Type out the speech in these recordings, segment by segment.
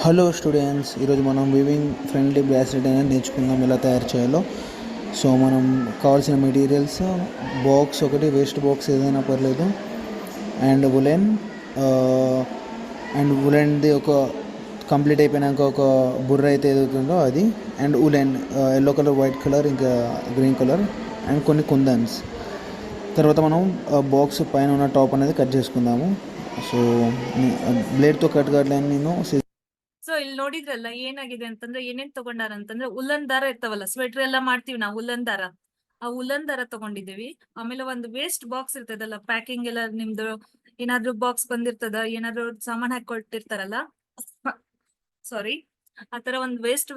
Hello students, ఈరోజు మనం weaving friendly bracelet అనేది నేర్చుకుందాం ఎలా తయారు చేయాలో. సో మనం కావాల్సిన మెటీరియల్స్ బాక్స్ ఒకటి, వేస్ట్ బాక్స్ ఏదైనా పర్లేదు, అండ్ ఉలెన్ది ఒక కంప్లీట్ అయిపోయినాక ఒక బుర్ర అయితే ఏదవుతుందో అది, and woollen yellow colour, white colour, ఇంకా గ్రీన్ కలర్, అండ్ కొన్ని కుందన్స్. తర్వాత మనం బాక్స్ పైన ఉన్న టాప్ అనేది కట్ చేసుకుందాము. సో బ్లేడ్తో కట్ కావట్లేదు నేను. ಸೊ ಇಲ್ಲಿ ನೋಡಿದ್ರಲ್ಲ ಏನಾಗಿದೆ ಅಂತಂದ್ರೆ ಏನೇನ್ ತಗೊಂಡಾರ ಅಂತಂದ್ರೆ ಉಲ್ಲನ್ ದಾರ ಇರ್ತಾವಲ್ಲ, ಸ್ವೆಟರ್ ಎಲ್ಲಾ ಮಾಡ್ತೀವಿ ನಾವು ಉಲ್ಲನ್ ದಾರ, ಆ ಉಲ್ಲನ್ ದಾರ ತಗೊಂಡಿದೀವಿ. ಆಮೇಲೆ ಒಂದು ವೇಸ್ಟ್ ಬಾಕ್ಸ್ ಇರ್ತದಲ್ಲ, ಪ್ಯಾಕಿಂಗ್ ಎಲ್ಲ ನಿಮ್ದು ಏನಾದ್ರು ಬಾಕ್ಸ್ ಬಂದಿರ್ತದ, ಏನಾದ್ರು ಸಾಮಾನ್ ಹಾಕೊಟ್ಟಿರ್ತಾರಲ್ಲ, ಸಾರಿ, ಆತರ ಒಂದು ವೇಸ್ಟ್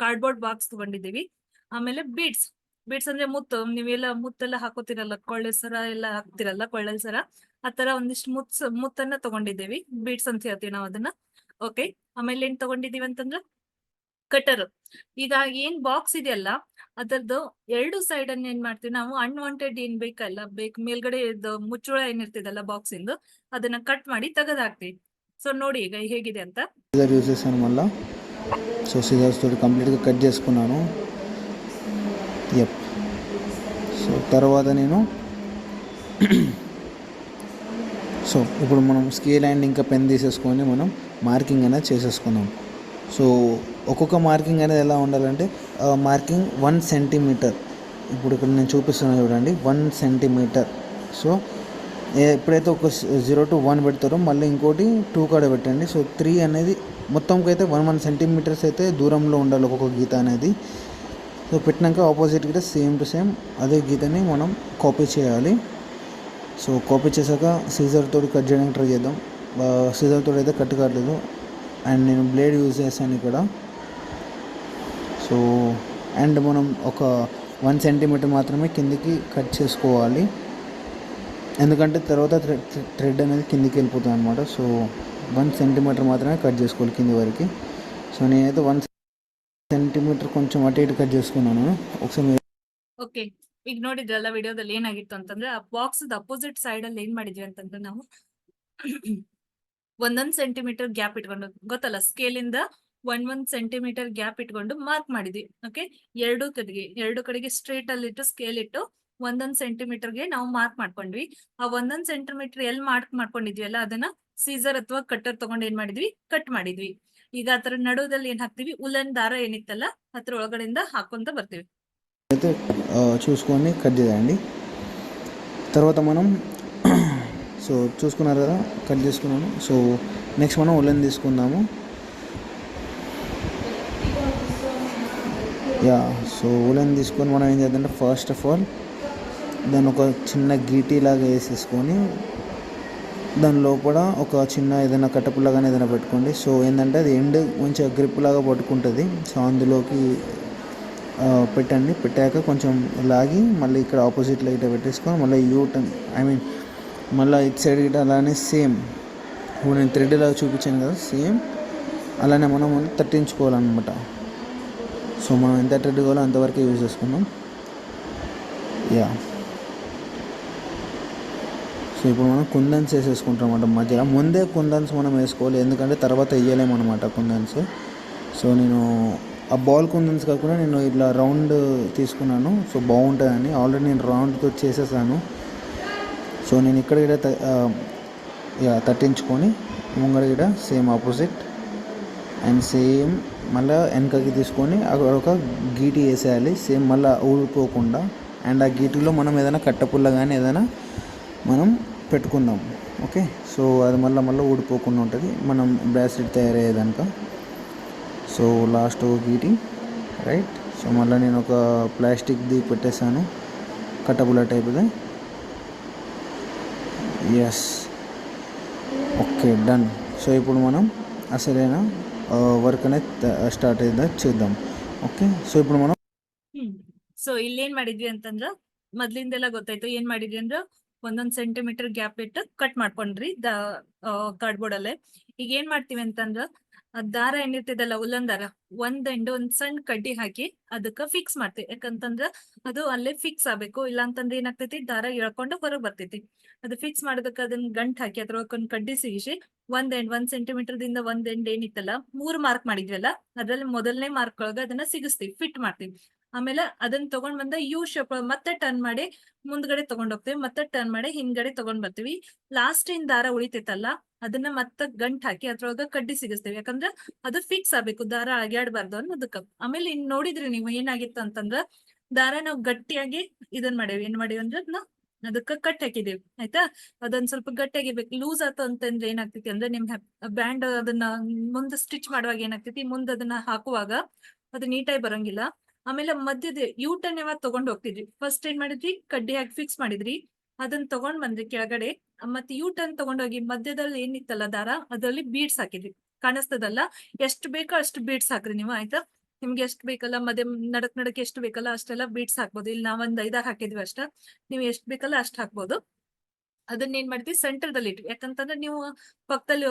ಕಾರ್ಡ್ಬೋರ್ಡ್ ಬಾಕ್ಸ್ ತಗೊಂಡಿದೀವಿ. ಆಮೇಲೆ ಬೀಡ್ಸ್ ಬೀಡ್ಸ್ ಅಂದ್ರೆ ಮುತ್ತು, ನೀವೆಲ್ಲ ಮುತ್ತೆಲ್ಲ ಹಾಕೋತಿರಲ್ಲ, ಕೊಳ್ಳೆ ಸರ ಎಲ್ಲ ಹಾಕ್ತಿರಲ್ಲ, ಕೊಳ್ಳೆ ಸರ, ಆತರ ಒಂದಿಷ್ಟು ಮುತ್ತನ್ನ ತಗೊಂಡಿದ್ದೀವಿ. ಬೀಡ್ಸ್ ಅಂತ ಹೇಳ್ತೀವಿ ನಾವು ಅದನ್ನ. ಓಕೆ, ಆಮೇಲೆ ಏನ್ ತಗೊಂಡಿದೀವಿ ಅಂತಂದ್ರ ಕಟರ್. ಈಗ ಏನ್ ಬಾಕ್ಸ್ ಇದೆಯಲ್ಲ ಅದರದ್ದು ಎರಡು ಸೈಡ್ ಅನ್ನ ಏನ್ ಮಾಡ್ತೀವಿ ನಾವು, ಅನ್ವಾಂಟೆಡ್ ಏನ್ ಮೇಲ್ಗಡೆ ಮುಚ್ಚುಳ ಏನಿರ್ತದಲ್ಲ ಬಾಕ್ಸ್ ಇಂದು, ಅದನ್ನ ಕಟ್ ಮಾಡಿ ತೆಗೆದಾಕ್ತಿವಿ. సో ನೋಡಿ ಈಗ ಹೇಗಿದೆ ಅಂತ. సీజర్ యూజ్ చేశాను మళ్ళీ. సో సీజర్స్ తోటి కంప్లీట్గా కట్ చేసుకున్నాను. సో తర్వాత నేను సో ఇప్పుడు మనం స్కేల్ అండ్ ఇంకా పెన్ తీసేసుకొని మనం మార్కింగ్ అనేది చేసేసుకుందాం. సో ఒక్కొక్క మార్కింగ్ అనేది ఎలా ఉండాలంటే, మార్కింగ్ 1 సెంటీమీటర్. ఇప్పుడు ఇక్కడ నేను చూపిస్తున్నాను చూడండి, 1 సెంటీమీటర్. సో ఎప్పుడైతే ఒక 0 to 1 పెడతారో మళ్ళీ ఇంకోటి 2 కాడ పెట్టండి. సో 3 అనేది మొత్తంకి అయితే 1 సెంటీమీటర్స్ అయితే దూరంలో ఉండాలి ఒక్కొక్క గీత అనేది. సో పెట్టినాక ఆపోజిట్ గీత సేమ్ టు సేమ్ అదే గీతని మనం కాపీ చేయాలి. సో కాపీ చేశాక సీజర్ తోటి కట్ చేయడానికి ట్రై చేద్దాం. సీజర్ తోటి అయితే కట్ కావట్లేదు, అండ్ నేను బ్లేడ్ యూజ్ చేశాను ఇక్కడ. సో అండ్ మనం ఒక 1 సెంటీమీటర్ మాత్రమే కిందికి కట్ చేసుకోవాలి, ఎందుకంటే తర్వాత థ్రెడ్ అనేది కిందికి వెళ్ళిపోతుంది అనమాట. సో 1 సెంటీమీటర్ మాత్రమే కట్ చేసుకోవాలి కింది వరకు. సో నేనైతే 1 సెంటీమీటర్ కొంచెం అటు ఇటు కట్ చేసుకున్నాను. ఒకసారి ಓಕೆ, ಈಗ ನೋಡಿದ್ರಲ್ಲ ವಿಡಿಯೋದಲ್ಲಿ ಏನಾಗಿತ್ತು ಅಂತಂದ್ರೆ, ಆ ಬಾಕ್ಸ್ ಅಪೋಸಿಟ್ ಸೈಡ್ ಅಲ್ಲಿ ಏನ್ ಮಾಡಿದ್ವಿ ಅಂತಂದ್ರೆ ನಾವು 1 ಸೆಂಟಿಮೀಟರ್ ಗ್ಯಾಪ್ ಇಟ್ಕೊಂಡು, ಗೊತ್ತಲ್ಲ, ಸ್ಕೇಲ್ ಇಂದ 1 ಸೆಂಟಿಮೀಟರ್ ಗ್ಯಾಪ್ ಇಟ್ಕೊಂಡು ಮಾರ್ಕ್ ಮಾಡಿದ್ವಿ. ಓಕೆ, ಎರಡು ಕಡೆಗೆ ಸ್ಟ್ರೇಟ್ ಅಲ್ಲಿ ಇಟ್ಟು ಸ್ಕೇಲ್ ಇಟ್ಟು 1 ಸೆಂಟಿಮೀಟರ್ಗೆ ನಾವು ಮಾರ್ಕ್ ಮಾಡ್ಕೊಂಡ್ವಿ. ಆ 1 ಸೆಂಟಿಮೀಟರ್ ಎಲ್ಲಿ ಮಾರ್ಕ್ ಮಾಡ್ಕೊಂಡಿದ್ವಿ ಅಲ್ಲ, ಅದನ್ನ ಸೀಸರ್ ಅಥವಾ ಕಟ್ಟರ್ ತಗೊಂಡು ಏನ್ ಮಾಡಿದ್ವಿ, ಕಟ್ ಮಾಡಿದ್ವಿ. ಈಗ ಆತರ ನಡುವದಲ್ಲಿ ಏನ್ ಹಾಕ್ತಿವಿ, ಉಲ್ಲನ್ ದಾರ ಏನಿತ್ತಲ್ಲ ಅದ್ರ ಒಳಗಡೆಯಿಂದ ಹಾಕೊಂತ ಬರ್ತೀವಿ. అయితే చూసుకొని కట్ చేయండి. తర్వాత మనం సో చూసుకున్నారు కదా, కట్ చేసుకున్నాను. సో నెక్స్ట్ మనం ఉలెన్ తీసుకుందాము. సో ఉలెన్ తీసుకొని మనం ఏం చేద్దామంటే, ఫస్ట్ ఆఫ్ ఆల్ దాన్ని ఒక చిన్న గీటీ లాగా వేసేసుకొని దాని లోపల ఒక చిన్న ఏదైనా కట్టపుల్ల కానీ ఏదైనా పెట్టుకోండి. సో ఏంటంటే అది ఎండ్ మంచిగా గ్రిప్ లాగా పట్టుకుంటుంది. సో అందులోకి పెట్టండి. పెట్టాక కొంచెం లాగి మళ్ళీ ఇక్కడ ఆపోజిట్లో ఇట్లా పెట్టేసుకొని మళ్ళీ యూటర్న్, మళ్ళీ ఇటు సైడ్ ఇట్లా అలానే సేమ్ ఇప్పుడు నేను థ్రెడ్ లాగా చూపించాను కదా, సేమ్ అలానే మనం తట్టించుకోవాలన్నమాట. సో మనం ఎంత థ్రెడ్ కావాలో అంతవరకు యూజ్ చేసుకున్నాం. సో ఇప్పుడు మనం కుందన్స్ వేసేసుకుంటాం అన్నమాట. మధ్యలో ముందే కుందన్స్ మనం వేసుకోవాలి, ఎందుకంటే తర్వాత వేయలేము అనమాట కుందన్స్. సో నేను ఆ బాల్ కుందన్స్ కాకుండా నేను ఇట్లా రౌండ్ తీసుకున్నాను. సో బాగుంటుందని ఆల్రెడీ నేను రౌండ్తో చేసేసాను. సో నేను ఇక్కడ కూడా తట్టించుకొని ముంగడ కూడా సేమ్ ఆపోజిట్ అండ్ సేమ్ మళ్ళీ వెనకకి తీసుకొని అక్కడ ఒక గీటీ వేసేయాలి, సేమ్ మళ్ళీ ఊడిపోకుండా. అండ్ ఆ గీటీలో మనం ఏదైనా కట్టపుల్ల కానీ ఏదైనా మనం పెట్టుకుందాం. ఓకే, సో అది మళ్ళీ ఊడిపోకుండా ఉంటుంది మనం బ్రాస్లెట్ తయారయ్యేదాక. సో లాస్ట్ గీటి రైట్. సో మళ్ళీ నేను ఒక ప్లాస్టిక్ది పెట్టేశాను, కట్టపుల్ల టైప్ది. Okay, done. సో ఇప్పుడు మనం అసలైన వర్క్ అనేది స్టార్ట్ చేద్దాం. ఓకే, సో ఇప్పుడు మనం ಸೊ ಇಲ್ಲಿ ಏನ್ ಮಾಡಿದ್ವಿ ಅಂತಂದ್ರ, ಮೊದ್ಲಿಂದೆಲ್ಲ ಗೊತ್ತಾಯ್ತು. ಏನ್ ಮಾಡಿದ್ವಿ ಅಂದ್ರ 1 ಸೆಂಟಿಮೀಟರ್ ಗ್ಯಾಪ್ ಇಟ್ಟು ಕಟ್ ಮಾಡ್ಕೊಂಡ್ರಿ ಕಾರ್ಡ್ಬೋರ್ಡ್ ಅಲ್ಲೇ. ಈಗ ಏನ್ ಮಾಡ್ತೀವಿ ಅಂತಂದ್ರ, ದಾರ ಏನಿರ್ತದಲ್ಲ ಉಲ್ಲನ್ ದಾರ, ಒಂದ್ ಸಣ್ಣ ಕಡ್ಡಿ ಹಾಕಿ ಅದಕ್ಕ ಫಿಕ್ಸ್ ಮಾಡ್ತೀವಿ. ಯಾಕಂತಂದ್ರ ಅದು ಅಲ್ಲೇ ಫಿಕ್ಸ್ ಆಗ್ಬೇಕು, ಇಲ್ಲ ಅಂತಂದ್ರೆ ಏನಾಗ್ತೈತಿ, ದಾರ ಎಳ್ಕೊಂಡು ಹೊರಗ್ ಬರ್ತೈತಿ. ಅದು ಫಿಕ್ಸ್ ಮಾಡೋದಕ್ಕ ಅದನ್ನ ಗಂಟ್ ಹಾಕಿ ಅದ್ರೊಳಗೊಂದ್ ಕಡ್ಡಿ ಸಿಗಿಸಿ ಒಂದ್ ಸೆಂಟಿಮೀಟರ್ ದಿಂದ ಒಂದ್ ಎಂಡ್ ಏನಿತ್ತಲ್ಲ 3 ಮಾರ್ಕ್ ಮಾಡಿದ್ವಲ್ಲ, ಅದ್ರಲ್ಲಿ ಮೊದಲನೇ ಮಾರ್ಕ್ ಒಳಗ ಅದನ್ನ ಸಿಗಿಸ್ತೀವಿ, ಫಿಟ್ ಮಾಡ್ತೀವಿ. ಆಮೇಲೆ ಅದನ್ನ ತಗೊಂಡ್ ಬಂದ ಯು ಶೇಪ್ ಮತ್ತೆ ಟರ್ನ್ ಮಾಡಿ ಮುಂದ್ಗಡೆ ತಗೊಂಡ್ ಹೋಗ್ತೀವಿ, ಮತ್ತೆ ಟರ್ನ್ ಮಾಡಿ ಹಿಂದ್ಗಡೆ ತಗೊಂಡ್ ಬರ್ತೀವಿ. ಲಾಸ್ಟ್ ಇನ್ ದಾರ ಉಳಿತೈತಲ್ಲ ಅದನ್ನ ಮತ್ತೆ ಗಂಟ್ ಹಾಕಿ ಅದ್ರೊಳಗ ಕಡ್ಡಿ ಸಿಗಿಸ್ತೀವಿ, ಯಾಕಂದ್ರ ಅದು ಫಿಕ್ಸ್ ಆಗ್ಬೇಕು, ದಾರ ಅಗ್ಯಾಡ್ಬಾರ್ದು ಅನ್ನೋದಕ್ಕ. ಆಮೇಲೆ ಇನ್ ನೋಡಿದ್ರಿ ನೀವು ಏನಾಗಿತ್ತು ಅಂತಂದ್ರ, ದಾರ ನಾವು ಗಟ್ಟಿಯಾಗಿ ಇದನ್ ಮಾಡೇವಿ, ಏನ್ ಮಾಡೇವಿ ಅಂದ್ರೆ ಅದಕ್ಕ ಕಟ್ ಹಾಕಿದೇವಿ ಆಯ್ತಾ. ಅದೊಂದ್ ಸ್ವಲ್ಪ ಗಟ್ಟಿಯಾಗಿರ್ಬೇಕು. ಲೂಸ್ ಆತು ಅಂತಂದ್ರೆ ಏನಾಗ್ತೈತಿ ಅಂದ್ರೆ ನಿಮ್ ಬ್ಯಾಂಡ್ ಅದನ್ನ ಮುಂದೆ ಸ್ಟಿಚ್ ಮಾಡುವಾಗ ಏನಾಗ್ತೈತಿ, ಮುಂದೆ ಅದನ್ನ ಹಾಕುವಾಗ ಅದು ನೀಟಾಗಿ ಬರಂಗಿಲ್ಲ. ಆಮೇಲೆ ಮಧ್ಯದ ಯೂಟರ್ನ್ ಯಾವಾಗ ತಗೊಂಡ್ ಹೋಗ್ತಿದ್ರಿ, ಫಸ್ಟ್ ಏನ್ ಮಾಡಿದ್ರಿ, ಕಡ್ಡಿ ಹಾಕಿ ಫಿಕ್ಸ್ ಮಾಡಿದ್ರಿ, ಅದನ್ನ ತಗೊಂಡ್ ಬಂದ್ರಿ ಕೆಳಗಡೆ, ಮತ್ತೆ ಯೂಟರ್ನ್ ತಗೊಂಡೋಗಿ ಮಧ್ಯದಲ್ಲಿ ಏನಿತ್ತಲ್ಲ ದಾರ ಅದ್ರಲ್ಲಿ ಬೀಡ್ಸ್ ಹಾಕಿದ್ರಿ, ಕಾಣಿಸ್ತದಲ್ಲ. ಎಷ್ಟು ಬೇಕೋ ಅಷ್ಟು ಬೀಡ್ಸ್ ಹಾಕ್ರಿ ನೀವು ಆಯ್ತಾ. ನಿಮ್ಗೆ ಎಷ್ಟು ಬೇಕಲ್ಲ ಮಧ್ಯ ನಡಕ್ ಎಷ್ಟು ಬೇಕಲ್ಲ ಅಷ್ಟೆಲ್ಲ ಬೀಡ್ಸ್ ಹಾಕ್ಬೋದು. ಇಲ್ಲಿ ನಾವ್ ಒಂದ್ 5-6 ಹಾಕಿದ್ವಿ ಅಷ್ಟ, ನೀವು ಎಷ್ಟ್ ಬೇಕಲ್ಲ ಅಷ್ಟ್ ಹಾಕ್ಬೋದು. ಅದನ್ನ ಏನ್ ಮಾಡ್ತೀವಿ ಸೆಂಟರ್ ದಲ್ಲಿ ಇಟ್ವಿ, ಯಾಕಂತಂದ್ರೆ ನೀವು ಪಕ್ಕದಲ್ಲಿ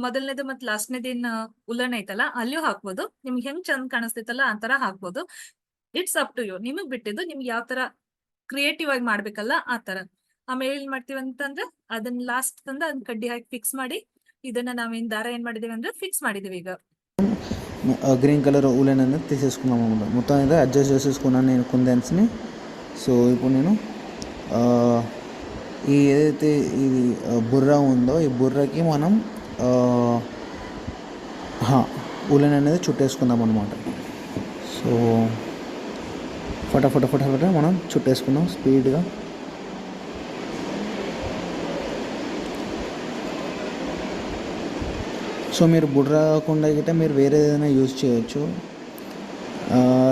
ಮೊದಲನೇದು ಮತ್ ಲಾಸ್ಟ್ನೇದೇನ್ ಉಲ್ಲನ್ ಐತಲ್ಲ ಅಲ್ಲಿಯೂ ಹಾಕ್ಬೋದು, ನಿಮ್ಗೆ ಹೆಂಗ್ ಚಂದ ಕಾಣಿಸ್ತೈತಲ್ಲ ಆ ತರ ಹಾಕ್ಬೋದು. ಇಟ್ಸ್ ಅಪ್ ಟು ಯು, ನಿಮಗ್ ಬಿಟ್ಟಿದ್ದು ನಿಮ್ಗೆ ಯಾವ ತರ ಕ್ರಿಯೇಟಿವ್ ಆಗಿ ಮಾಡ್ಬೇಕಲ್ಲ ಆ ತರ. ಆಮೇಲೆ ಏನ್ ಮಾಡ್ತೀವಿ ಅಂತಂದ್ರೆ ಅದನ್ನ ಲಾಸ್ಟ್ ತಂದ ಅದನ್ನ ಕಡ್ಡಿ ಹಾಕಿ ಫಿಕ್ಸ್ ಮಾಡಿ, ಇದನ್ನ నావేం ದಾರ ఏం ಮಾಡಿದೀವಿ ಅಂದ್ರೆ ఫిక్స్ ಮಾಡಿದೀವಿ ఇక. గ్రీన్ కలర్ ఉలెన్ అనేది తీసేసుకున్నాము అనమాట. మొత్తం అయితే అడ్జస్ట్ చేసేసుకున్నాను నేను కుందన్స్ని. సో ఇప్పుడు నేను ఈ ఏదైతే ఇది బుర్రా ఉందో ఈ బుర్రకి మనం ఉలెన్ అనేది చుట్టేసుకుందాం అనమాట. సో ఫటాఫట మనం చుట్టేసుకుందాం స్పీడ్గా. సో మీరు బుర్ర కాకుండా గిట్ట మీరు వేరే ఏదైనా యూజ్ చేయొచ్చు,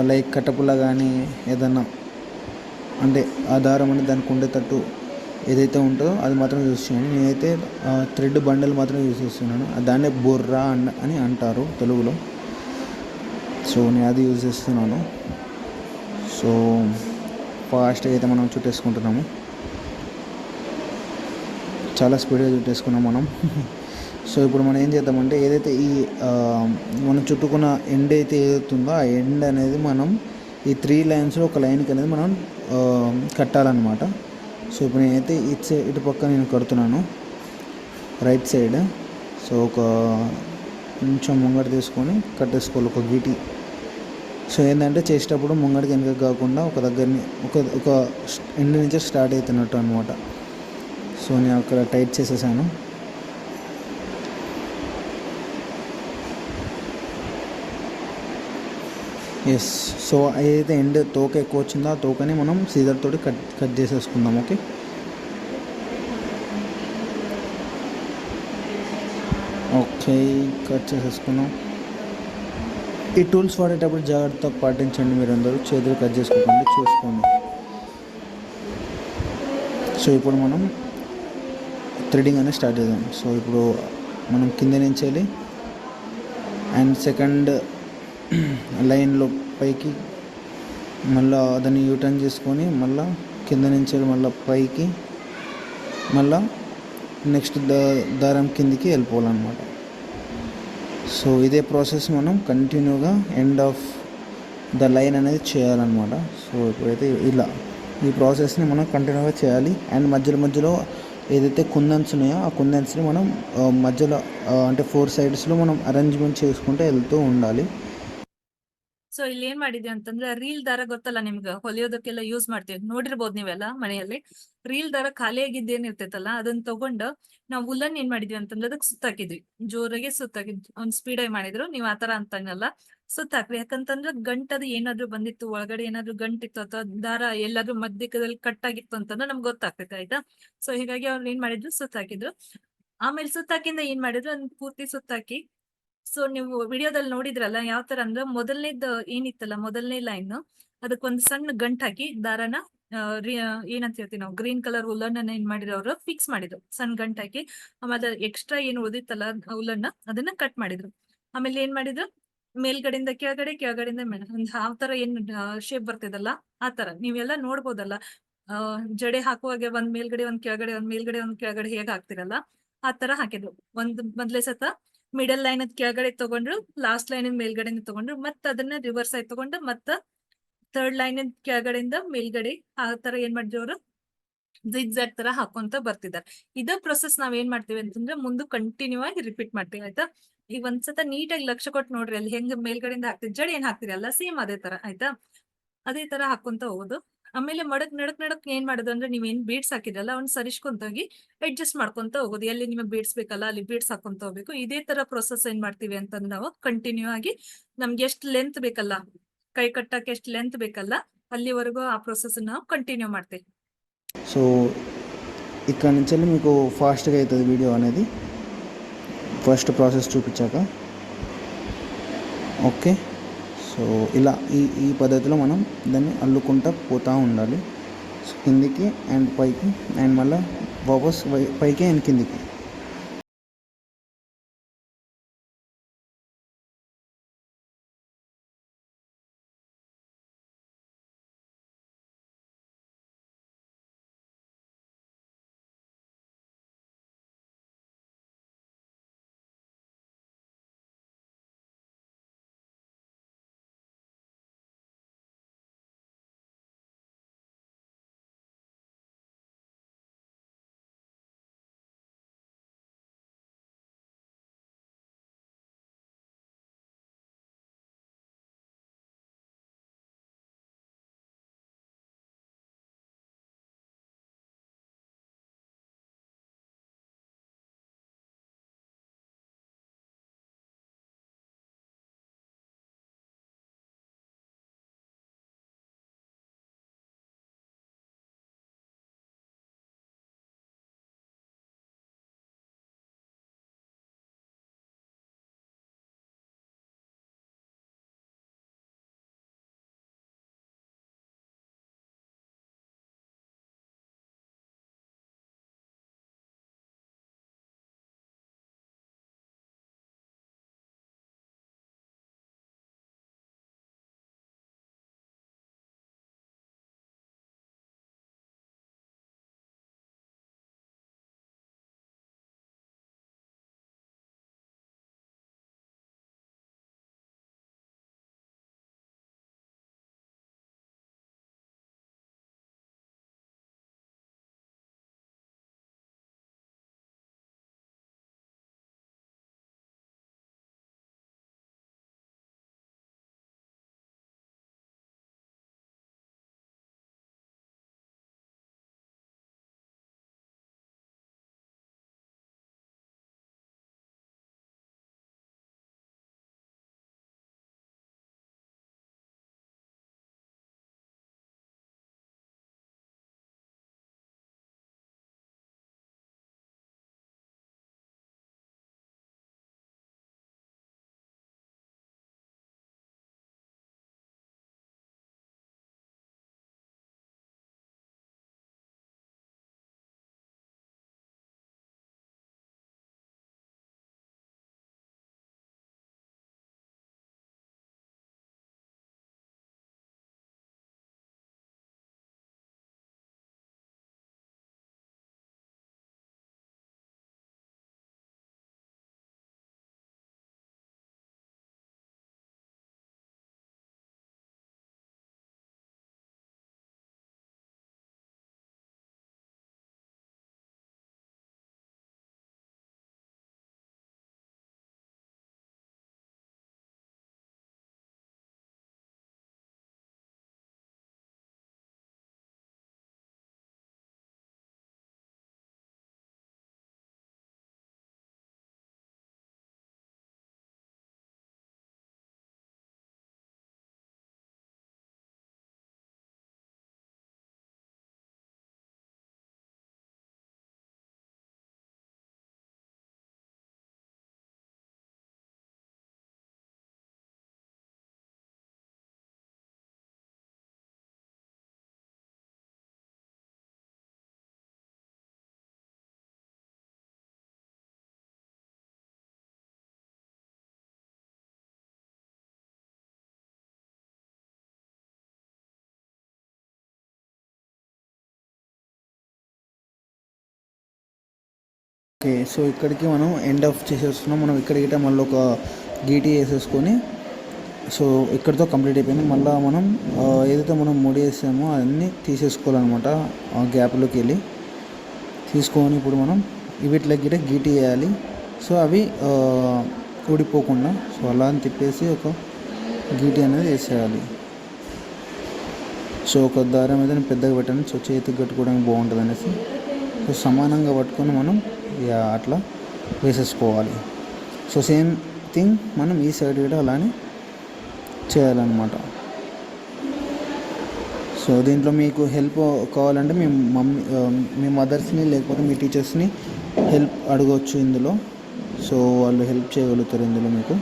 లైక్ కట్టపుల్ల కానీ ఏదన్నా, అంటే ఆ దారం అనేది దానికి ఉండేటట్టు ఏదైతే ఉంటుందో అది మాత్రం యూజ్ చేయండి. నేనైతే థ్రెడ్ బండల్ మాత్రం యూజ్ చేస్తున్నాను, దాన్నే బుర్ర అని అంటారు తెలుగులో. సో నేను అది యూజ్ చేస్తున్నాను. సో ఫాస్ట్గా అయితే మనం చుట్టేసుకుంటున్నాము, చాలా స్పీడ్గా చుట్టేసుకున్నాం మనం. సో ఇప్పుడు మనం ఏం చేద్దామంటే ఏదైతే ఈ మనం చుట్టుకున్న ఎండ్ అయితే ఏదైతుందో ఆ ఎండ్ అనేది మనం ఈ 3 లైన్స్లో ఒక లైన్కి అనేది మనం కట్టాలన్నమాట. సో ఇప్పుడు నేనైతే ఇటు పక్క నేను కడుతున్నాను రైట్ సైడ్. సో ఒక కొంచెం ముంగట తీసుకొని కట్టేసుకోవాలి ఒక గీటి. సో ఏంటంటే చేసేటప్పుడు ముంగడికి వెనక కాకుండా ఒక దగ్గరని ఒక ఎండ్ నుంచి స్టార్ట్ అవుతున్నట్టు అనమాట. సో నేను అక్కడ టైట్ చేసేసాను. ఎస్. సో ఏదైతే ఎండ్ తోక ఎక్కువ వచ్చిందో ఆ తోకని మనం సీజర్ తోటి కట్ చేసేసుకుందాం. ఓకే, కట్ చేసేసుకున్నాం. ఈ టూల్స్ వాడేటప్పుడు జాగ్రత్త పాటించండి మీరందరూ, చేతులు కట్ చేసుకోకండి, చూసుకోండి. సో ఇప్పుడు మనం థ్రెడింగ్ అనేది స్టార్ట్ చేద్దాం. సో ఇప్పుడు మనం కింద నుంచి వెళ్ళి అండ్ సెకండ్ లైన్లో పైకి మళ్ళీ దాన్ని యూటర్న్ చేసుకొని మళ్ళీ కింద నుంచి మళ్ళీ పైకి మళ్ళీ నెక్స్ట్ దారం కిందికి వెళ్ళిపోవాలన్నమాట. సో ఇదే ప్రాసెస్ మనం కంటిన్యూగా ఎండ్ ఆఫ్ ద లైన్ అనేది చేయాలన్నమాట. సో ఇప్పుడైతే ఇలా ఈ ప్రాసెస్ని మనం కంటిన్యూగా చేయాలి. అండ్ మధ్యలో ఏదైతే కుందన్స్ ఉన్నాయో ఆ కుందన్స్ని మనం మధ్యలో అంటే 4 సైడ్స్లో మనం అరేంజ్మెంట్ చేసుకుంటూ వెళ్తూ ఉండాలి. ಸೊ ಇಲ್ಲಿ ಏನ್ ಮಾಡಿದ್ವಿ ಅಂತಂದ್ರೆ ರೀಲ್ ದಾರ ಗೊತ್ತಲ್ಲ ನಿಮ್ಗೆ, ಹೊಲಿಯೋದಕ್ಕೆಲ್ಲ ಯೂಸ್ ಮಾಡ್ತೀವಿ, ನೋಡಿರ್ಬೋದು ನೀವೆಲ್ಲ ಮನೆಯಲ್ಲಿ. ರೀಲ್ ದಾರ ಖಾಲಿಯಾಗಿದ್ದೇನ್ ಇರ್ತೈತಲ್ಲ ಅದನ್ನ ತಗೊಂಡು ನಾವು ಉಲ್ಲನ್ ಏನ್ ಮಾಡಿದ್ವಿ ಅಂತಂದ್ರೆ ಅದಕ್ಕೆ ಸುತ್ತಾಕಿದ್ವಿ, ಜೋರಾಗಿ ಸುತ್ತಾಕಿದ್ವಿ. ಅವ್ನ್ ಸ್ಪೀಡ್ ಆಗಿ ಮಾಡಿದ್ರು, ನೀವ್ ಆತರ ಅಂತಂಗಲ್ಲ, ಸುತ್ತಾಕ್ರಿ. ಯಾಕಂತಂದ್ರೆ ಗಂಟದು ಏನಾದ್ರು ಬಂದಿತ್ತು ಒಳಗಡೆ, ಏನಾದ್ರು ಗಂಟಿತ್ತು ಅಥವಾ ದಾರ ಎಲ್ಲಾದ್ರೂ ಮಧ್ಯದಲ್ಲಿ ಕಟ್ ಆಗಿತ್ತು ಅಂತಂದ್ರೆ ನಮ್ಗೆ ಗೊತ್ತಾಗ್ತೈತೆ ಆಯ್ತಾ. ಸೊ ಹೀಗಾಗಿ ಅವ್ರು ಏನ್ ಮಾಡಿದ್ರು, ಸುತ್ತಾಕಿದ್ರು. ಆಮೇಲೆ ಸುತ್ತಾಕಿಂದ ಏನ್ ಮಾಡಿದ್ರು ಅದನ್ನ ಪೂರ್ತಿ ಸುತ್ತಾಕಿ. ಸೊ ನೀವು ವಿಡಿಯೋದಲ್ಲಿ ನೋಡಿದ್ರಲ್ಲ ಯಾವ ತರ ಅಂದ್ರೆ ಮೊದಲನೇದ್ ಏನಿತ್ತಲ್ಲ ಮೊದಲನೇ ಲೈನ್ ಅದಕ್ಕೊಂದು ಸಣ್ಣ ಗಂಟ್ ಹಾಕಿ ದಾರನ ಏನಂತ ಹೇಳ್ತೀವಿ ನಾವು ಗ್ರೀನ್ ಕಲರ್ ಉಲ್ಲನ್ ಏನ್ ಮಾಡಿದ್ರು ಅವರು ಫಿಕ್ಸ್ ಮಾಡಿದ್ರು ಸಣ್ಣ ಗಂಟ್ ಹಾಕಿ. ಆಮೇಲೆ ಎಕ್ಸ್ಟ್ರಾ ಏನು ಉಳಿದಿತ್ತಲ್ಲ ಉಲ್ಲನ್ನ ಅದನ್ನ ಕಟ್ ಮಾಡಿದ್ರು. ಆಮೇಲೆ ಏನ್ ಮಾಡಿದ್ರು, ಮೇಲ್ಗಡೆಯಿಂದ ಕೆಳಗಡೆ ಕೆಳಗಡೆಯಿಂದ ಮೇಲೆ ಒಂದ್ ಯಾವ ತರ ಏನ್ ಶೇಪ್ ಬರ್ತಿದಲ್ಲ ಆ ತರ ನೀವೆಲ್ಲ ನೋಡ್ಬೋದಲ್ಲ. ಜಡೆ ಹಾಕುವಾಗ ಒಂದ್ ಮೇಲ್ಗಡೆ ಒಂದ್ ಕೆಳಗಡೆ ಒಂದ್ ಮೇಲ್ಗಡೆ ಒಂದ್ ಕೆಳಗಡೆ ಹೇಗ್ ಹಾಕ್ತಿರಲ್ಲ ಆ ತರ ಹಾಕಿದ್ರು. ಒಂದ್ ಮೊದ್ಲೇ ಸತ ಮಿಡಲ್ ಲೈನ್ ಕೆಳಗಡೆ ತಗೊಂಡ್ರು, ಲಾಸ್ಟ್ ಲೈನ್ ಮೇಲ್ಗಡೆ ತಗೊಂಡ್ರು, ಮತ್ತ ಅದನ್ನ ರಿವರ್ಸ್ ಆಗಿ ತಗೊಂಡು ಮತ್ತ ಥರ್ಡ್ ಲೈನ್ ಕೆಳಗಡೆಯಿಂದ ಮೇಲ್ಗಡೆ ಆ ತರ ಏನ್ ಮಾಡಿದ್ರು ಅವರು ಜಿಗ್ಜಾಗ್ ತರ ಹಾಕೊಂತ ಬರ್ತಿದ್ದಾರೆ. ಇದೇ ಪ್ರೊಸೆಸ್ ನಾವ್ ಏನ್ ಮಾಡ್ತೀವಿ ಅಂತಂದ್ರೆ ಮುಂದೆ ಕಂಟಿನ್ಯೂ ಆಗಿ ರಿಪೀಟ್ ಮಾಡ್ತೀವಿ ಆಯ್ತಾ. ಈಗ ಒಂದ್ಸತ ನೀಟಾಗಿ ಲಕ್ಷ್ಯ ಕೊಟ್ಟು ನೋಡ್ರಿ ಅಲ್ಲಿ ಹೆಂಗ್ ಮೇಲ್ಗಡೆಯಿಂದ ಹಾಕ್ತಿವಿ ಜಡೆ ಏನ್ ಹಾಕ್ತಿರಿ ಅಲ್ಲ ಸೇಮ್ ಅದೇ ತರ ಆಯ್ತಾ. ಅದೇ ತರ ಹಾಕೊಂತ ಹೋಗೋದು. ಆಮೇಲೆ ನಡಕ್ ಏನ್ ಮಾಡೋದು ಅಂದ್ರೆ ನೀವ್ ಏನ್ ಬೀಡ್ಸ್ ಹಾಕಿದ್ರಲ್ಲ ಅವ್ನ ಸರಿಸ್ಕೊಂತ ಹೋಗಿ ಅಡ್ಜಸ್ಟ್ ಮಾಡ್ಕೊಂತ ಹೋಗೋದು. ಎಲ್ಲಿ ನಿಮಗೆ ಬೀಡ್ಸ್ ಬೇಕಲ್ಲ ಅಲ್ಲಿ ಬೀಡ್ಸ್ ಹಾಕೊಂತ ಹೋಗ್ಬೇಕು. ಇದೇ ತರ ಪ್ರೊಸೆಸ್ ಏನ್ ಮಾಡ್ತೀವಿ ಅಂತಂದ್ರೆ ನಾವು ಕಂಟಿನ್ಯೂ ಆಗಿ ನಮ್ಗೆ ಎಷ್ಟು ಲೆಂತ್ ಬೇಕಲ್ಲ ಕೈ ಕಟ್ಟಕ್ಕೆ ಎಷ್ಟು ಲೆಂತ್ ಬೇಕಲ್ಲ ಅಲ್ಲಿವರೆಗೂ ಆ ಪ್ರೊಸೆಸ್ ನಾವು కంటిన్యూ ಮಾಡ್ತೀವಿ. సో ఇక్కడ నుంచి మీకు ఫాస్ట్గా అవుతుంది వీడియో అనేది ఫస్ట్ ప్రాసెస్ చూపించాక. ఓకే, సో ఇలా ఈ పద్ధతిలో మనం దాన్ని అల్లుకుంటూ పోతూ ఉండాలి. సో కిందికి అండ్ పైకి అండ్ మళ్ళీ వాపస్ పైకి అండ్ కిందికి. ఓకే, సో ఇక్కడికి మనం ఎండ్ ఆఫ్ చేసేస్తున్నాం. మనం ఇక్కడికి మళ్ళీ ఒక గీటీ వేసేసుకొని సో ఇక్కడితో కంప్లీట్ అయిపోయింది. మళ్ళీ మనం ఏదైతే మనం ముడి వేసామో అవన్నీ తీసేసుకోవాలన్నమాట. ఆ గ్యాప్లోకి వెళ్ళి తీసుకొని ఇప్పుడు మనం వీటిలోకి గిట్ట గీటి వేయాలి. సో అవి ఊడిపోకుండా సో అలా అని తిప్పేసి ఒక గీటి అనేది వేసేయాలి. సో ఒక దారం మీద నేను పెద్దగా పెట్టాను, సో చేతికి కట్టుకోవడానికి బాగుంటుంది అనేసి. సో సమానంగా పట్టుకొని మనం అట్లా వేసేసుకోవాలి. సో సేమ్ థింగ్ మనం ఈ సైడ్ కూడా అలానే చేయాలన్నమాట. సో దీంట్లో మీకు హెల్ప్ కావాలంటే మీ మదర్స్ని లేకపోతే మీ టీచర్స్ని హెల్ప్ అడగవచ్చు ఇందులో. సో వాళ్ళు హెల్ప్ చేయగలుగుతారు ఇందులో మీకు.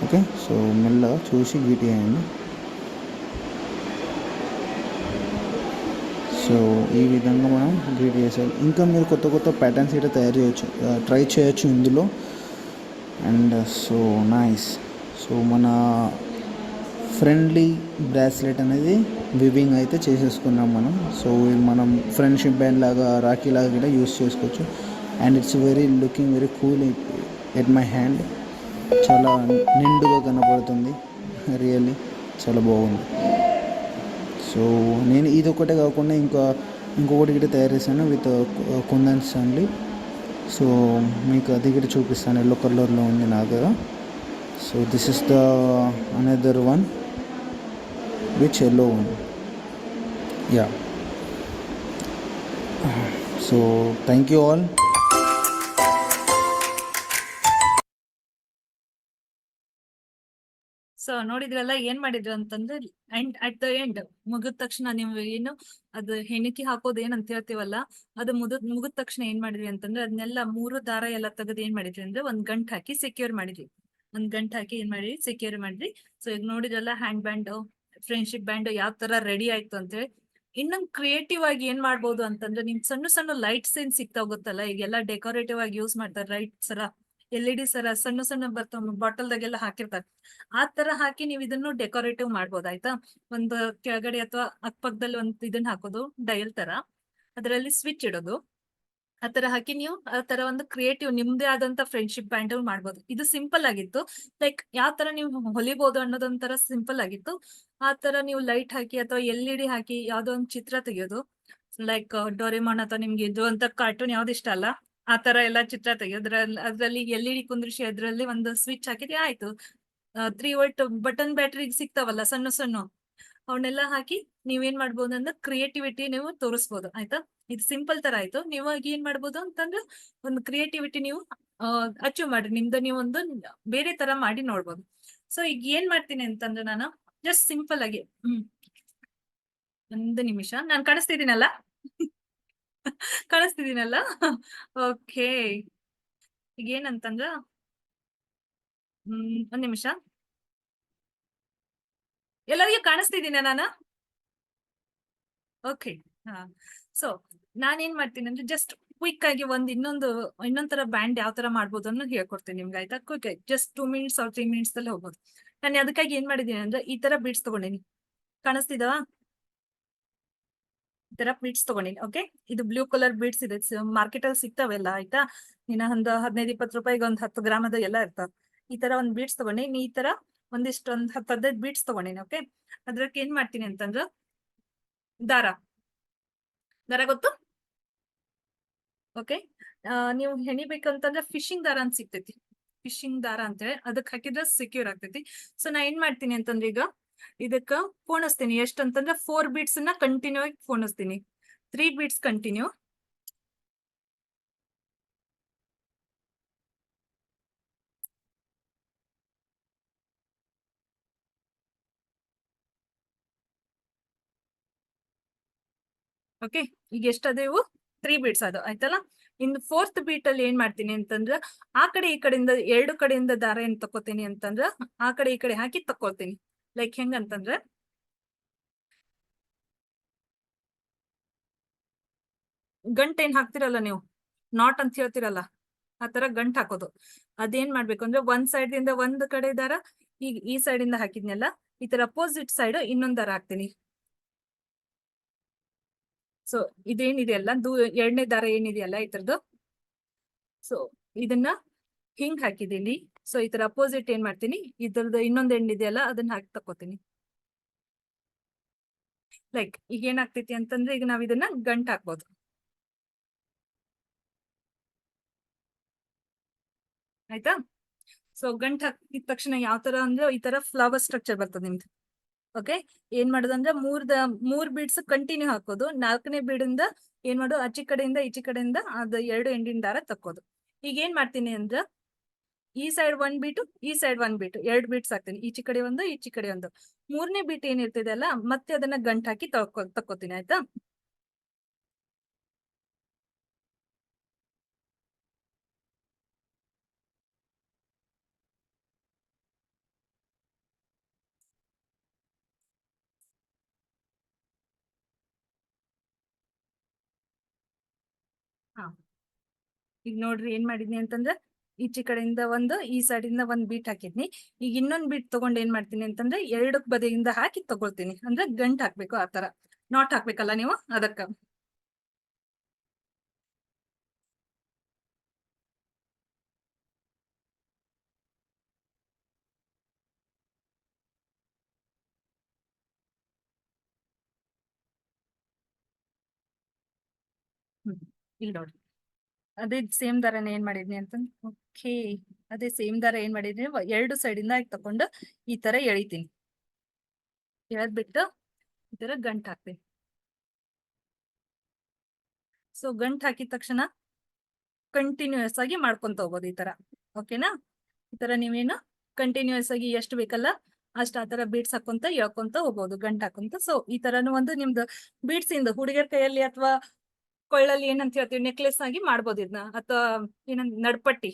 ఓకే, సో మెల్లగా చూసి గీటి వేయండి. సో ఈ విధంగా మనం గీటి వేసాలి. ఇంకా మీరు కొత్త కొత్త ప్యాటర్న్స్ అయితే తయారు చేయొచ్చు, ట్రై చేయొచ్చు ఇందులో. And so nice. సో మన ఫ్రెండ్లీ బ్రాస్లెట్ అనేది వివింగ్ అయితే చేసేసుకున్నాం మనం. సో మనం ఫ్రెండ్షిప్ బ్యాండ్ లాగా, రాఖీ లాగా కూడా యూస్ చేసుకోవచ్చు. And it's looking very cool at my hand. చాలా నిండుగా కనపడుతుంది, రియల్లీ చాలా బాగుంది. సో నేను ఇది ఒకటే కాకుండా ఇంకొకటి కూడా తయారు చేశాను విత్ కుందన్స్ అండి. సో మీకు అది కూడా చూపిస్తాను, ఎల్లో కలర్లో ఉంది నా దగ్గర. So this is the another one which yellow one. Yeah, so thank you all. So ನೋಡಿದ್ರಲ್ಲ ಏನ್ ಮಾಡಿದ್ರು ಅಂತಂದ್ರೆ, ಅಂಡ್ ಅಟ್ ದ ಎಂಡ್ ಮುಗಿದ ತಕ್ಷಣ ನೀವು ಏನು ಅದು ಹೆಣಿಕೆ ಹಾಕೋದು ಏನಂತ ಹೇಳ್ತೀವಲ್ಲ, ಅದು ಮುಗಿದ ತಕ್ಷಣ ಏನ್ ಮಾಡಿದ್ವಿ ಅಂತಂದ್ರೆ ಅದನ್ನೆಲ್ಲ 3 ದಾರ ಎಲ್ಲ ತೆಗೆದು ಏನ್ ಮಾಡಿದ್ವಿ ಅಂದ್ರೆ ಒಂದ್ ಗಂಟ್ ಹಾಕಿ ಸೆಕ್ಯೂರ್ ಮಾಡಿದ್ವಿ. ಒಂದ್ ಗಂಟ್ ಹಾಕಿ ಏನ್ ಮಾಡಿದ್ವಿ, ಸೆಕ್ಯೂರ್ ಮಾಡಿದ್ವಿ. ಸೊ ಈಗ ನೋಡಿದ್ರಲ್ಲ ಹ್ಯಾಂಡ್ ಬ್ಯಾಂಡ್, ಫ್ರೆಂಡ್ಶಿಪ್ ಬ್ಯಾಂಡ್ ಯಾವ ತರ ರೆಡಿ ಆಯ್ತು ಅಂತ ಹೇಳಿ. ಇನ್ನೊಂದ್ ಕ್ರಿಯೇಟಿವ್ ಆಗಿ ಏನ್ ಮಾಡ್ಬೋದು ಅಂತಂದ್ರೆ, ನಿಮ್ ಸಣ್ಣ ಸಣ್ಣ ಲೈಟ್ಸ್ ಏನ್ ಸಿಗ್ತಾ ಹೋಗುತ್ತಲ್ಲ, ಈಗೆಲ್ಲ ಡೆಕೋರೇಟಿವ್ ಆಗಿ ಯೂಸ್ ಮಾಡ್ತಾರೆ ಲೈಟ್ಸ್ ಸರ, LED ಸರ ಸಣ್ಣ ಸಣ್ಣ ಬರ್ತಾವ ಬಾಟಲ್ದಾಗೆಲ್ಲ ಹಾಕಿರ್ತಾರೆ. ಆ ತರ ಹಾಕಿ ನೀವು ಇದನ್ನು ಡೆಕೋರೇಟಿವ್ ಮಾಡ್ಬೋದು ಆಯ್ತಾ. ಒಂದು ಕೆಳಗಡೆ ಅಥವಾ ಅಕ್ಕಪಕ್ಕದಲ್ಲಿ ಒಂದ್ ಇದನ್ನ ಹಾಕೋದು ಡಯಲ್ ತರ, ಅದರಲ್ಲಿ ಸ್ವಿಚ್ ಇಡೋದು, ಆ ತರ ಹಾಕಿ ನೀವು ಆ ತರ ಒಂದು ಕ್ರಿಯೇಟಿವ್ ನಿಮ್ದೇ ಆದಂತ ಫ್ರೆಂಡ್ಶಿಪ್ ಬ್ಯಾಂಡ್ ಮಾಡ್ಬೋದು. ಇದು ಸಿಂಪಲ್ ಆಗಿತ್ತು, ಲೈಕ್ ಯಾವ ತರ ನೀವು ಹೊಲಿಬಹುದು ಅನ್ನೋದೊಂಥರ ಸಿಂಪಲ್ ಆಗಿತ್ತು. ಆ ತರ ನೀವು ಲೈಟ್ ಹಾಕಿ ಅಥವಾ LED ಹಾಕಿ ಯಾವ್ದೋ ಒಂದು ಚಿತ್ರ ತೆಗೆಯೋದು, ಲೈಕ್ ಡೋರೆಮಾನ್ ಅಥವಾ ನಿಮ್ಗೆ ಇದು ಅಂತ ಕಾರ್ಟೂನ್ ಯಾವ್ದು ಇಷ್ಟ ಅಲ್ಲ, ಆ ತರ ಎಲ್ಲಾ ಚಿತ್ರ ತೆಗೆಯೋದ್ರಲ್ಲಿ ಅದ್ರಲ್ಲಿ LED ಕುಂದ್ರಿಸಿ ಅದ್ರಲ್ಲಿ ಒಂದು ಸ್ವಿಚ್ ಹಾಕಿದ್ರೆ ಆಯ್ತು. 3 ವೋಲ್ಟ್ ಬಟನ್ ಬ್ಯಾಟ್ರಿ ಸಿಗ್ತಾವಲ್ಲ ಸಣ್ಣ ಸಣ್ಣ, ಅವನ್ನೆಲ್ಲ ಹಾಕಿ ನೀವೇನ್ ಮಾಡ್ಬೋದು ಅಂದ್ರೆ ಕ್ರಿಯೇಟಿವಿಟಿ ನೀವು ತೋರಿಸ್ಬೋದು ಆಯ್ತಾ. ಇದು ಸಿಂಪಲ್ ತರ ಆಯ್ತು. ನೀವು ಏನ್ ಮಾಡ್ಬೋದು ಅಂತಂದ್ರೆ ಒಂದು ಕ್ರಿಯೇಟಿವಿಟಿ ನೀವು ಅಚೀವ್ ಮಾಡ್ರಿ, ನಿಮ್ದು ನೀವು ಒಂದು ಬೇರೆ ತರ ಮಾಡಿ ನೋಡ್ಬೋದು. ಸೊ ಈಗ ಏನ್ ಮಾಡ್ತೀನಿ ಅಂತಂದ್ರೆ ನಾನು ಜಸ್ಟ್ ಸಿಂಪಲ್ ಆಗಿ ಒಂದು ನಿಮಿಷ, ನಾನು ಕಾಣಿಸ್ತಿದ್ದೀನಲ್ಲ ಕಾಣಿಸ್ತಿದ್ದೀನಲ್ಲ ಓಕೆ. ಈಗ ಏನಂತಂದ್ರ ಒಂದ್ ನಿಮಿಷ, ಎಲ್ಲರಿಗೂ ಕಾಣಿಸ್ತಿದ್ದೀನ ನಾನು? ಓಕೆ, ಹಾ. ಸೊ ನಾನೇನ್ ಮಾಡ್ತೀನಿ ಅಂದ್ರೆ ಜಸ್ಟ್ ಕ್ವಿಕ್ ಆಗಿ ಇನ್ನೊಂದ್ ತರ ಬ್ಯಾಂಡ್ ಯಾವ ತರ ಮಾಡ್ಬೋದು ಅನ್ನೋದು ಹೇಳ್ಕೊಡ್ತೀನಿ ನಿಮ್ಗೆ ಆಯ್ತಾ. ಕ್ವಿಕ್ ಆಗಿ ಜಸ್ಟ್ 2 ಮಿನಿಟ್ಸ್ or 3 ಮಿನಿಟ್ಸ್ ಅಲ್ಲಿ ಹೋಗ್ಬೋದು. ನಾನು ಅದಕ್ಕಾಗಿ ಏನ್ ಮಾಡಿದೀನಿ ಅಂದ್ರೆ ಈ ತರ ಬೀಡ್ಸ್ ತಗೊಂಡಿನಿ, ಕಾಣಿಸ್ತಿದವಾ? ಈ ತರ ಬೀಡ್ಸ್ ತಗೊಂಡಿನಿ. ಓಕೆ, ಇದು ಬ್ಲೂ ಕಲರ್ ಬೀಡ್ಸ್ ಇದೆ, ಮಾರ್ಕೆಟ್ ಅಲ್ಲಿ ಸಿಗ್ತಾವೆಲ್ಲ ಆಯ್ತಾ. ನೀನ ಒಂದು 15-20 ರೂಪಾಯಿಗೆ ಒಂದ್ 10 ಗ್ರಾಮದ ಎಲ್ಲ ಇರ್ತಾವ. ಈ ತರ ಒಂದ್ ಬೀಡ್ಸ್ ತಗೊಂಡಿ, ಈ ತರ ಒಂದ್ 10-15 ಬೀಡ್ಸ್ ತಗೊಂಡಿನಿ. ಓಕೆ, ಅದ್ರಕ್ಕೆ ಏನ್ ಮಾಡ್ತೀನಿ ಅಂತಂದ್ರ ದಾರ ಗೊತ್ತು. ಓಕೆ, ನೀವು ಹೆಣಿಬೇಕಂತಂದ್ರೆ ಫಿಶಿಂಗ್ ದಾರ ಅಂತ ಸಿಗ್ತೈತಿ, ಫಿಶಿಂಗ್ ದಾರ ಅಂತೇಳಿ ಅದಕ್ಕೆ ಹಾಕಿದ್ರೆ ಸೆಕ್ಯೂರ್ ಆಗ್ತೈತಿ. ಸೊ ನಾ ಏನ್ ಮಾಡ್ತೀನಿ ಅಂತಂದ್ರೆ ಈಗ ಇದಕ್ಕ ಪೋಣಿಸ್ತೀನಿ. ಎಷ್ಟಂತಂದ್ರೆ 4 ಬೀಡ್ಸ್ ನ ಕಂಟಿನ್ಯೂ ಆಗಿ ಪೋಣಿಸ್ತೀನಿ. 3 ಬೀಡ್ಸ್ ಕಂಟಿನ್ಯೂ, ಓಕೆ. ಈಗ ಎಷ್ಟದೇವು 3 ಬೀಡ್ಸ್ ಅದು ಆಯ್ತಲ್ಲ. ಇನ್ನು 4th ಬೀಟ್ ಅಲ್ಲಿ ಏನ್ ಮಾಡ್ತೀನಿ ಅಂತಂದ್ರ ಆ ಕಡೆ ಈ ಕಡೆಯಿಂದ 2 ಕಡೆಯಿಂದ ದಾರ ಏನ್ ತಕೋತೀನಿ ಅಂತಂದ್ರ ಆ ಕಡೆ ಈ ಕಡೆ ಹಾಕಿ ತಕೊಳ್ತೀನಿ. ಲೈಕ್ ಹೆಂಗಂತಂದ್ರೆ ಗಂಟ್ ಏನ್ ಹಾಕ್ತಿರಲ್ಲ ನೀವು, ನಾಟ್ ಅಂತ ಹೇಳ್ತಿರಲ್ಲ, ಆ ತರ ಗಂಟ್ ಹಾಕೋದು. ಅದೇನ್ ಮಾಡ್ಬೇಕು ಅಂದ್ರೆ ಒಂದ್ ಸೈಡ್ ಇಂದ ಒಂದ್ ಕಡೆ ದಾರ, ಈಗ ಈ ಸೈಡ್ ಇಂದ ಹಾಕಿದ್ನಲ್ಲ, ಈ ತರ ಅಪೋಸಿಟ್ ಸೈಡ್ ಇನ್ನೊಂದ್ ದಾರ ಹಾಕ್ತೀನಿ. ಸೊ ಇದೇನಿದೆಯಲ್ಲ 2ನೇ ದಾರ ಏನಿದೆಯಲ್ಲ ಈ ತರದ್ದು, ಸೊ ಇದನ್ನ ಹಿಂಗ್ ಹಾಕಿದೀನಿ. ಸೊ ಈ ತರ ಅಪೋಸಿಟ್ ಏನ್ ಮಾಡ್ತೀನಿ, ಇದ್ರದ್ದು ಇನ್ನೊಂದ್ ಎಂಡ್ ಇದೆಯಲ್ಲ ಅದನ್ನ ಹಾಕಿ ತಕೋತೀನಿ. ಲೈಕ್ ಈಗ ಏನಾಗ್ತೈತಿ ಅಂತಂದ್ರೆ ಈಗ ನಾವ್ ಇದನ್ನ ಗಂಟ್ ಹಾಕ್ಬೋದು. ಆಯ್ತಾ? ಸೊ ಗಂಟ್ ಹಾಕಿದ ತಕ್ಷಣ ಯಾವ ತರ ಅಂದ್ರೆ ಈ ತರ ಫ್ಲವರ್ ಸ್ಟ್ರಕ್ಚರ್ ಬರ್ತದೆ ನಿಮ್ದು. ಓಕೆ, ಏನ್ ಮಾಡೋದಂದ್ರೆ ಮೂರ್ ಬೀಡ್ಸ್ ಕಂಟಿನ್ಯೂ ಹಾಕೋದು. 4ನೇ ಬೀಡಿಂದ ಏನ್ ಮಾಡೋದು, ಆಚೆ ಕಡೆಯಿಂದ ಈಚೆ ಕಡೆಯಿಂದ ಅದು 2 ಎಂಡಿನ ದಾರ ತಕ್ಕೋದು. ಈಗ ಏನ್ ಮಾಡ್ತೀನಿ ಅಂದ್ರೆ ಈ ಸೈಡ್ 1 ಬೀಟು, ಈ ಸೈಡ್ 1 ಬೀಟು, 2 ಬೀಟ್ಸ್ ಹಾಕ್ತೀನಿ. ಈಚೆ ಕಡೆ ಒಂದು, ಈಚೆ ಕಡೆ ಒಂದು. 3ನೇ ಬೀಟ್ ಏನಿರ್ತದೆ ಅಲ್ಲ, ಮತ್ತೆ ಅದನ್ನ ಗಂಟ್ ಹಾಕಿ ತಕ್ಕೋತೀನಿ. ಆಯ್ತಾ? ಹಾ, ಈಗ ನೋಡ್ರಿ ಏನ್ ಮಾಡಿದ್ನಿ ಅಂತಂದ್ರೆ ಈಚೆ ಕಡೆಯಿಂದ ಒಂದು, ಈ ಸೈಡ್ ಇಂದ 1 ಬೀಟ್ ಹಾಕಿದ್ನಿ. ಈಗ ಇನ್ನೊಂದ್ ಬೀಟ್ ತಗೊಂಡ್ ಏನ್ ಮಾಡ್ತೀನಿ ಅಂತಂದ್ರೆ 2 ಬದಿಯಿಂದ ಹಾಕಿ ತಗೊಳ್ತೀನಿ. ಅಂದ್ರೆ ಗಂಟ್ ಹಾಕ್ಬೇಕು, ಆ ತರ ನಾಟ್ ಹಾಕ್ಬೇಕಲ್ಲ ನೀವು, ಅದಕ್ಕ. ಇಲ್ಲಿ ನೋಡಿ, ಅದೇ ಸೇಮ್ ದಾರನ ಏನ್ ಮಾಡಿದ್ನಿ ಅಂತಂದ್, ಓಕೆ, ಅದೇ ಸೇಮ್ ದಾರ ಏನ್ ಮಾಡಿದ್ನಿ, 2 ಸೈಡ್ ಇಂದ ತಕೊಂಡು ಈ ತರ ಎಳಿತೀನಿ. ಎಳೆದ್ಬಿಟ್ಟು ಈ ತರ ಗಂಟ್ ಹಾಕ್ತೀನಿ. ಸೊ ಗಂಟ್ ಹಾಕಿದ ತಕ್ಷಣ ಕಂಟಿನ್ಯೂಸ್ ಆಗಿ ಮಾಡ್ಕೊಂತ ಹೋಗೋದು ಈ ತರ. ಓಕೆನಾ? ಈ ತರ ನೀವೇನು ಕಂಟಿನ್ಯೂಸ್ ಆಗಿ ಎಷ್ಟು ಬೇಕಲ್ಲ ಅಷ್ಟ ಆ ತರ ಬೀಡ್ಸ್ ಹಾಕೊಂತ ಎಳ್ಕೊಂತ ಹೋಗ್ಬೋದು, ಗಂಟ್ ಹಾಕೊಂತ. ಸೊ ಈ ತರನು ಒಂದು ನಿಮ್ದು ಬೀಡ್ಸ್ ಇಂದ ಹುಡುಗಿಯರ ಕೈಯಲ್ಲಿ ಅಥವಾ ಕೊಳ್ಳಲ್ಲಿ ಏನಂತ ಹೇಳ್ತೀವಿ, ನೆಕ್ಲೆಸ್ ಆಗಿ ಮಾಡ್ಬೋದು ಇದನ್ನ. ಅಥವಾ ಏನಂತ ನಡ್ಪಟ್ಟಿ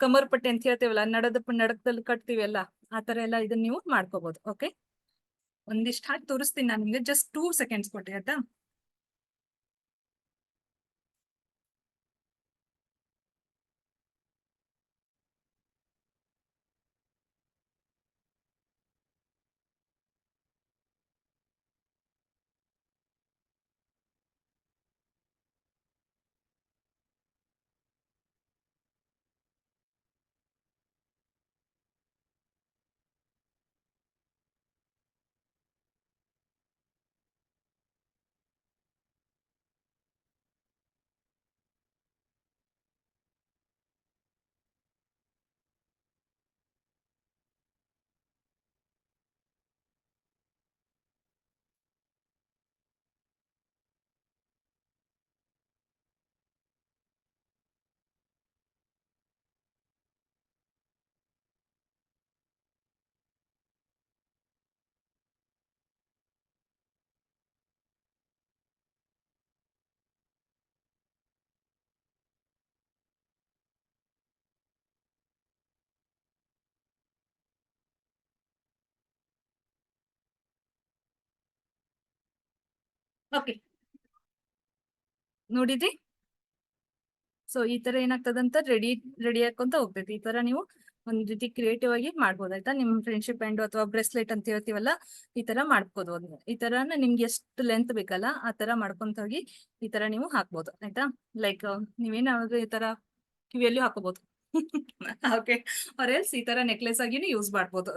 ಕಮರ್ ಪಟ್ಟಿ ಅಂತ ಹೇಳ್ತೀವಲ್ಲ, ನಡಕದಲ್ಲಿ ಕಟ್ತೀವಿ ಅಲ್ಲ, ಆ ತರ ಎಲ್ಲ ಇದನ್ನ ನೀವು ಮಾಡ್ಕೋಬಹುದು. ಓಕೆ, ಒಂದಿಷ್ಟು ಹಾಕಿ ತೋರಿಸ್ತೀನಿ ನಾನು ನಿಮ್ಗೆ. ಜಸ್ಟ್ 2 ಸೆಕೆಂಡ್ಸ್ ಕೊಟ್ಟೆ. ಆಯ್ತಾ? ಓಕೆ, ನೋಡಿದ್ರಿ? ಸೊ ಈ ತರ ಏನಾಗ್ತದಂತ ರೆಡಿ ಹಾಕೊಂತ ಹೋಗ್ತೈತಿ. ಈ ತರ ನೀವು ಒಂದ್ ರೀತಿ ಕ್ರಿಯೇಟಿವ್ ಆಗಿ ಮಾಡ್ಬೋದು. ಆಯ್ತಾ? ನಿಮ್ ಫ್ರೆಂಡ್ಶಿಪ್ ಬ್ಯಾಂಡ್ ಅಥವಾ ಬ್ರೆಸ್ಲೆಟ್ ಅಂತ ಹೇಳ್ತೀವಲ್ಲ, ಈ ತರ ಮಾಡ್ಬೋದು. ಈ ತರನ ನಿಮ್ಗೆ ಎಷ್ಟು ಲೆಂತ್ ಬೇಕಲ್ಲ ಆ ತರ ಮಾಡ್ಕೊಂತ ಹೋಗಿ ಈ ತರ ನೀವು ಹಾಕ್ಬೋದು. ಆಯ್ತಾ? ಲೈಕ್ ನೀವೇನಾದ್ರು ಈ ತರ ಕಿವಿಯಲ್ಲಿ ಹಾಕೋಬಹುದು. ಓಕೆ, ಆರ್ ಎಲ್ಸ್ ಈ ತರ ನೆಕ್ಲೆಸ್ ಆಗಿನೂ ಯೂಸ್ ಮಾಡ್ಬೋದು.